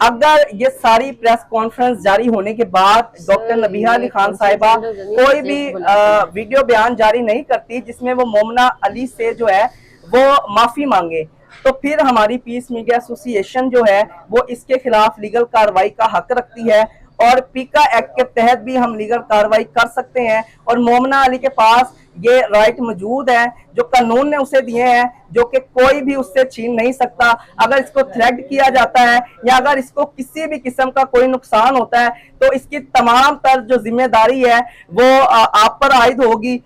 अगर ये सारी प्रेस कॉन्फ्रेंस जारी होने के बाद डॉक्टर नबीहा अली खान साहिबा कोई भी वीडियो बयान जारी नहीं करती जिसमें वो मोमिना अली से जो है वो माफी मांगे, तो फिर हमारी पीस मीडिया एसोसिएशन जो है वो इसके खिलाफ लीगल कार्रवाई का हक रखती है और पीका एक्ट के तहत भी हम लीगल कार्रवाई कर सकते हैं। और मोमिना अली के पास ये राइट मौजूद है जो कानून ने उसे दिए हैं, जो कि कोई भी उससे छीन नहीं सकता। अगर इसको थ्रेट किया जाता है या अगर इसको किसी भी किस्म का कोई नुकसान होता है तो इसकी तमाम तर जो जिम्मेदारी है वो आप पर आयद होगी।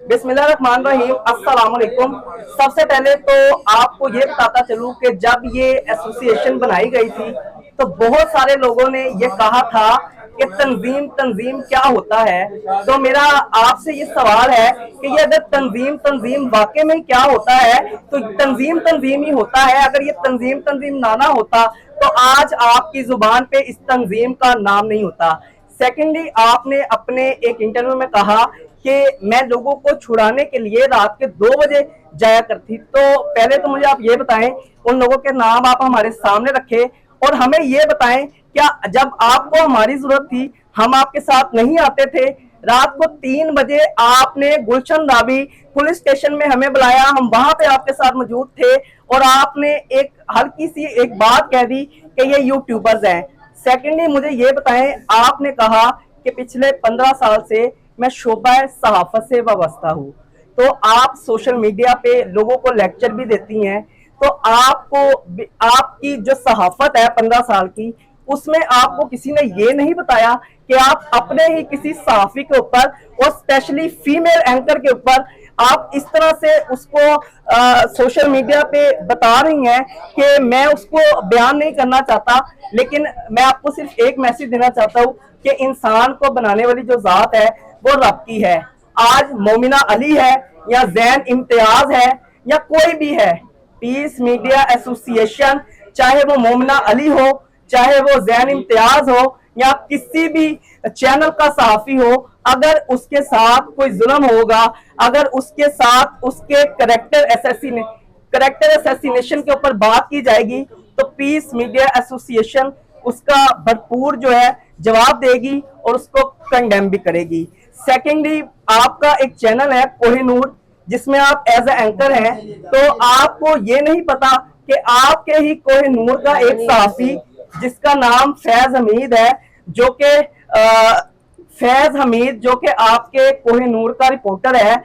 बिस्मिल्लाहिर्रहमानिर्रहीम, अस्सलाम वालेकुम। सबसे पहले तो आपको ये बताता चलूं कि जब ये एसोसिएशन बनाई गई थी तो बहुत सारे लोगों ने ये कहा था कि तंजीम क्या होता है। तो मेरा आपसे ये सवाल है कि ये अगर तंजीम वाकई में क्या होता है तो तंजीम ही होता है। अगर ये तंजीम ना होता तो आज आपकी जुबान पे इस तंजीम का नाम नहीं होता। सेकेंडली, आपने अपने एक इंटरव्यू में कहा कि मैं लोगों को छुड़ाने के लिए रात के 2 बजे जाया करती। तो पहले तो मुझे आप ये बताएं, उन लोगों के नाम आप हमारे सामने रखें और हमें ये बताएं क्या जब आपको हमारी जरूरत थी हम आपके साथ नहीं आते थे? रात को 3 बजे आपने गुलशन राबी पुलिस स्टेशन में हमें बुलाया, हम वहां पे आपके साथ मौजूद थे और आपने एक हल्की सी एक बात कह दी कि ये यूट्यूबर्स हैं। सेकेंडली, मुझे ये बताएं, आपने कहा कि पिछले 15 साल से मैं शोबा सहाफत से वाबस्ता हूँ, तो आप सोशल मीडिया पे लोगों को लेक्चर भी देती हैं। तो आपको आपकी जो सहाफत है 15 साल की, उसमें आपको किसी ने ये नहीं बताया कि आप अपने ही किसी सहाफी के ऊपर और स्पेशली फीमेल एंकर के ऊपर आप इस तरह से उसको सोशल मीडिया पे बता रही हैं कि मैं उसको बयान नहीं करना चाहता, लेकिन मैं आपको सिर्फ एक मैसेज देना चाहता हूँ कि इंसान को बनाने वाली जो जात है वो रब की है। आज मोमिना अली है या जैन इम्तियाज है या कोई भी है, पीस मीडिया एसोसिएशन, चाहे वो मोमिना अली हो, चाहे वो जैन इम्तियाज हो या किसी भी चैनल का सहाफी हो, अगर उसके साथ कोई जुल्म होगा, अगर उसके साथ उसके करेक्टर असैसिनेशन के ऊपर बात की जाएगी तो पीस मीडिया एसोसिएशन उसका भरपूर जो है जवाब देगी और उसको कंडेम भी करेगी। सेकेंडली, आपका एक चैनल है कोहिनूर जिसमें आप एज ए एंकर हैं, तो आपको ये नहीं पता कि आपके ही कोहिनूर का एक सहाफी जिसका नाम फैज हमीद है, जो कि आपके कोहिनूर का रिपोर्टर है,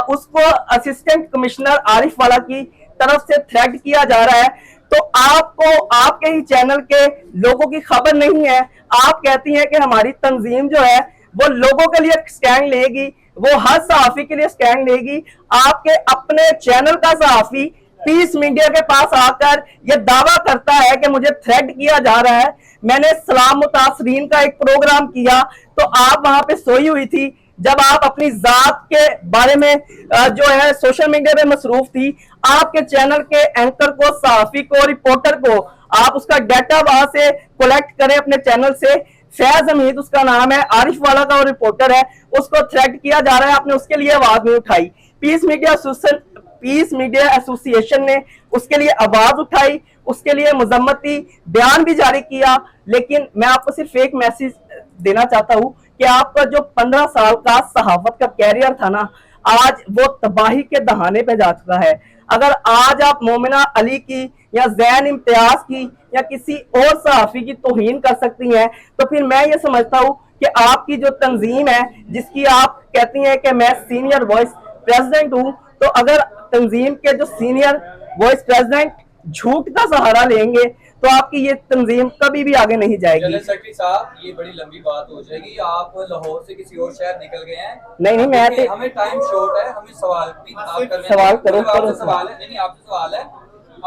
उसको असिस्टेंट कमिश्नर आरिफ वाला की तरफ से थ्रेट किया जा रहा है। तो आपको आपके ही चैनल के लोगों की खबर नहीं है। आप कहती हैं कि हमारी तंजीम जो है वो लोगों के लिए स्टैंड लेगी, वो हर सहाफी के लिए स्टैंड लेगी। आपके अपने चैनल का सहाफी पीस मीडिया के पास आकर ये दावा करता है कि मुझे थ्रेट किया जा रहा है। मैंने सलाम मुतासरीन का एक प्रोग्राम किया तो आप वहां पे सोई हुई थी जब आप अपनी जात के बारे में जो है सोशल मीडिया पे मसरूफ थी। आपके चैनल के एंकर को, सहाफी को, रिपोर्टर को आप उसका डाटा वहां से कलेक्ट करें अपने चैनल से। फैज हमीद उसका नाम है, आरिफ वाला का वो रिपोर्टर है, उसको थ्रेट किया जा रहा है, आपने उसके लिए आवाज नहीं उठाई। पीस मीडिया एसोसिएशन ने उसके लिए आवाज उठाई, उसके लिए मजम्मती बयान भी जारी किया। लेकिन मैं आपको सिर्फ एक मैसेज देना चाहता हूं कि आपका जो 15 साल का सहाफत का कैरियर था ना, आज वो तबाही के दहाने पे जा चुका है। अगर आज आप मोमिना अली की या जैन इम्तियाज की या किसी और सहाफी की तौहीन कर सकती हैं, तो फिर मैं ये समझता हूँ कि आपकी जो तंजीम है, जिसकी आप कहती हैं कि मैं सीनियर वॉइस प्रेसिडेंट हूँ, तो अगर तंजीम के जो सीनियर वॉइस प्रेसिडेंट झूठ का सहारा लेंगे तो आपकी ये तंजीम कभी भी आगे नहीं जाएगी। जनरल सेक्रेटरी साहब, ये बड़ी लंबी बात हो जाएगी। आप लाहौर से किसी और शहर निकल गए हैं। नहीं, मैं हमें टाइम शॉर्ट है, हमें सवाल भी सवाल करो। सवाल है नहीं, आपसे सवाल है।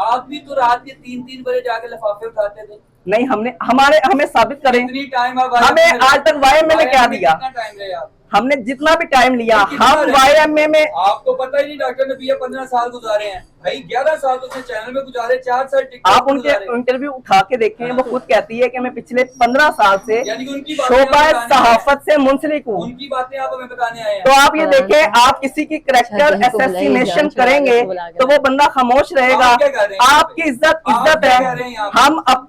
आप भी तो रात के 3-3 बजे जाके लिफाफे उठाते थे। नहीं, हमें साबित करें। टाइम हमें आज तक वायम मैंने क्या दिया? कितना टाइम रहे आप? हमने जितना भी टाइम लिया, कितना हम रहे? YMA में आपको पता ही नहीं डॉक्टर नबी 15 साल गुजारे हैं भाई, 11 साल तो उसने चैनल में गुजारे, 4 साल टिकटॉक आप में उनके गुजारे। इंटरव्यू उठा के देखें, वो खुद कहती है कि मैं पिछले 15 साल से यानी कि उनकी बातें शोबा आप बताने सहाफत से मुंसलिक हूँ। उनकी बातें आप हमें बताने आए हैं। तो आप ये देखें, आप किसी की करेक्टर असैसिनेशन करेंगे तो वो बंदा खामोश रहेगा। आप क्या कर रहे हैं? आपकी इज्जत आप इज्जत क्या है। कह रहे हैं यहाँ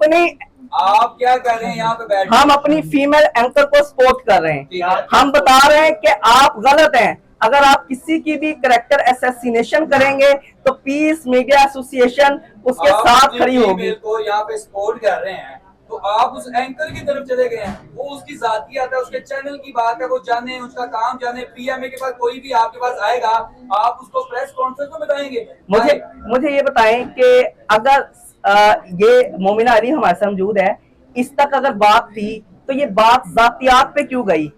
पे? आप क्या कर रहे हैं यहाँ पे बैठ के? हम अपनी फीमेल एंकर को सपोर्ट कर रहे ठीक हैं। है। हम बता रहे हैं कि आप गलत हैं। अगर आप किसी की भी करेक्टर असैसिनेशन करेंगे तो पीस मीडिया एसोसिएशन उसके आप साथ अपनी खड़ी होगी। फीमेल को यहाँ पे सपोर्ट कर रहे हैं तो आप उस एंकर की तरफ चले गए हैं। वो उसकी जातियात है, उसके चैनल की बात है, वो जाने, उसका काम जाने। पीएमए के पास कोई भी आपके पास आएगा, आप उसको प्रेस कॉन्फ्रेंस में बताएंगे। मुझे ये बताएं कि अगर ये मोमिना अली हमारे साथ मौजूद है, इस तक अगर बात थी तो ये बात जातियात पे क्यों गई,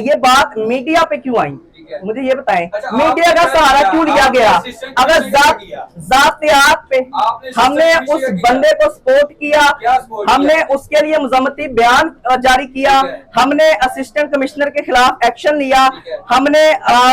ये बात मीडिया पे क्यों आई? मुझे ये बताएं, अच्छा, मीडिया का आपने सहारा क्या क्यों किया? लिया गया? आपने सिस्टम अगर किसने क्या किया? जातियात पे आपने हमने सिस्टम उस किसने किया? बंदे को सपोर्ट किया, क्या सपोर्ट हमने किया? उसके लिए मुजम्मती बयान जारी किया, ठीक है। हमने असिस्टेंट कमिश्नर के खिलाफ एक्शन लिया, ठीक है। हमने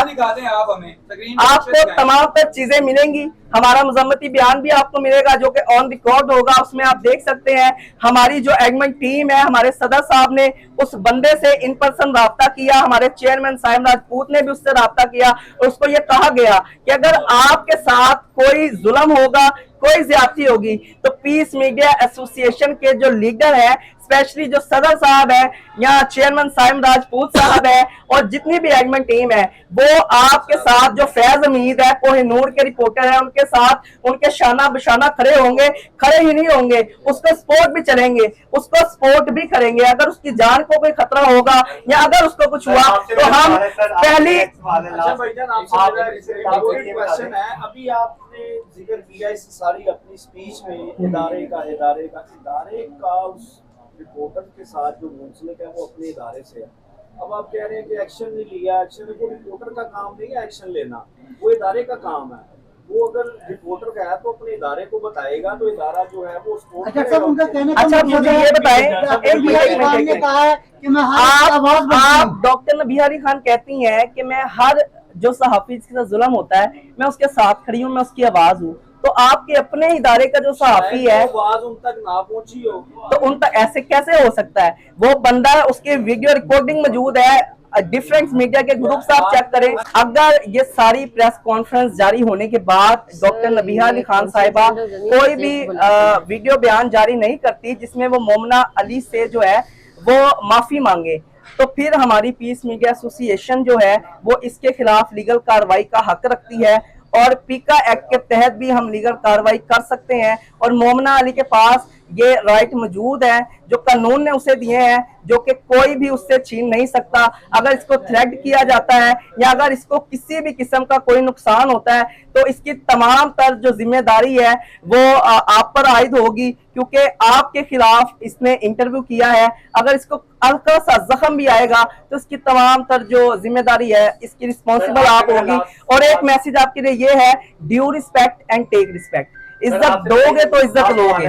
दिखा दें आप हमें स्क्रीन पे आपको दिखाएं। तमाम तर चीजें मिलेंगी। हमारा मुजम्मती बयान भी आपको मिलेगा जो कि ऑन रिकॉर्ड होगा, उसमें आप देख सकते हैं। हमारी जो एडमिन टीम है, हमारे सदर साहब ने उस बंदे से इन पर्सन राब्ता किया, हमारे चेयरमैन साइम राजपूत ने भी उससे राब्ता किया और उसको ये कहा गया कि अगर आपके साथ कोई जुल्म होगा, कोई ज्यादती होगी तो पीस मीडिया एसोसिएशन के जो लीडर है, स्पेशली जो सदर साहब है या चेयरमैन साइम राजपूत साहब है और जितनी भी एडमिन टीम है, वो आपके साथ, जो फैज हमीद है, कोहिनूर के रिपोर्टर है, उनके साथ उनके शाना बशाना खड़े होंगे। खड़े ही नहीं होंगे, उसको सपोर्ट भी चलेंगे, उसको सपोर्ट भी करेंगे। अगर उसकी जान को कोई खतरा होगा या अगर उसको कुछ हुआ तो हम पहली क्वेश्चन है, अभी आपने जिक्र किया इस सारी अपनी स्पीच में इदारे का उस रिपोर्टर के साथ जो मुंसलिक है वो अपने इदारे से है। अब आप कह रहे हैं कि एक्शन नहीं लिया, एक्शन वो रिपोर्टर का काम नहीं है एक्शन लेना, वो इदारे का काम है। वो अगर रिपोर्टर का है तो अपने इदारे को बताएगा तो इदारा जो है वो उसको अच्छा सर, उनका कहने का अच्छा, मुझे ये बताएं, एक मिनट ने कहा है कि मैं हर आवाज बनती आप हूं। डॉक्टर नबीहा अली खान कहती हैं कि मैं हर जो सहाफी के साथ जुल्म होता है मैं उसके साथ खड़ी हूँ, मैं उसकी आवाज हूँ। तो आपके अपने इदारे का जो सहाफी है आवाज उन तक ना पहुंची हो तो उन तक ऐसे कैसे हो सकता है? वो बंदा, उसकी वीडियो रिकॉर्डिंग मौजूद है, डिफरेंट मीडिया के ग्रुप से आप चेक करें। अगर ये सारी प्रेस कॉन्फ्रेंस जारी होने के बाद डॉक्टर नबीहा अली खान साहिबा कोई भी वीडियो बयान जारी नहीं करती जिसमें वो मोमिना अली से जो है वो माफी मांगे, तो फिर हमारी पीस मीडिया एसोसिएशन जो है वो इसके खिलाफ लीगल कार्रवाई का हक रखती है और पीका एक्ट के तहत भी हम लीगल कार्रवाई कर सकते हैं। और मोमिना अली के पास ये राइट मौजूद है जो कानून ने उसे दिए हैं, जो कि कोई भी उससे छीन नहीं सकता। अगर इसको थ्रेट किया जाता है या अगर इसको किसी भी किस्म का कोई नुकसान होता है तो इसकी तमाम तर जो जिम्मेदारी है वो आप पर आयद होगी, क्योंकि आपके खिलाफ इसने इंटरव्यू किया है। अगर इसको हल्का सा जख्म भी आएगा तो इसकी तमाम तर जो जिम्मेदारी है इसकी रिस्पॉन्सिबल आप होगी। और एक मैसेज आपके लिए ये है, due respect and take respect. इज्जत दोगे तो इज्जत लोगे।